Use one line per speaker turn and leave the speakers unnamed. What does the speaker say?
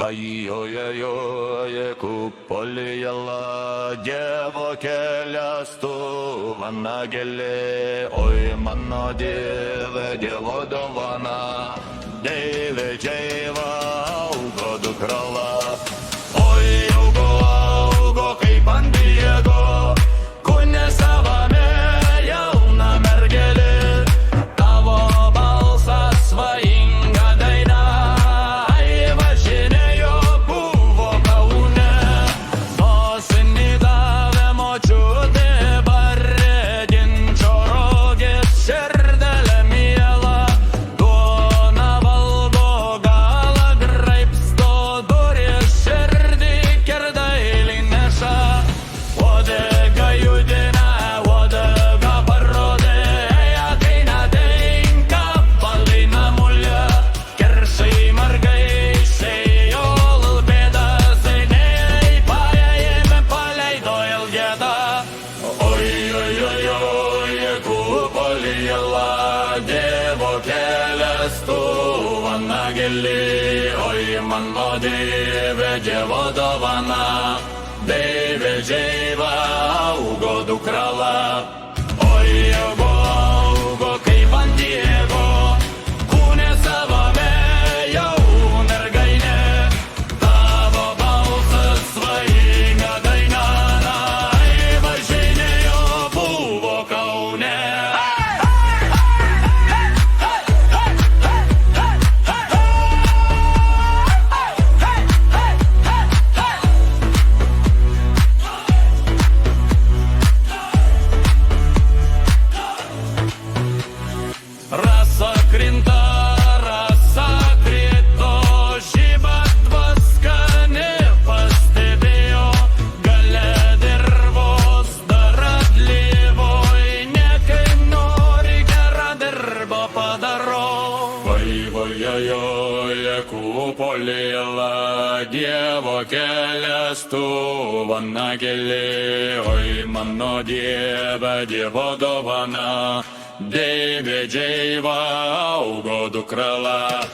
Ой-ой-ой, куполіяла, дєво келястува на гелі. Ой, мано діве, дєво дована, діве джейва, угоду крала. Ой, уго, кей пан Диего, куне саваме, яу на мергелі, того балса своїм. Дєво келястува на гелі, ой, мано діве, дєво дована, діве джейва, угоду крала. Ой, уго, кей пан Диего, куне саваме, яу нергайне, таво балса своїм гадайнана, ай, важинею буво кауне. Rasa krito, žybat vaskane pastebėjo, gale dirvos dar atlyvoj, nekaip nori gerą darbą padaro. Oi, kupoliela, Dievo keliastuva na gėlė, oi, mano Dieve, Dievo dovana, Dėvė džeiva, augo dukrala.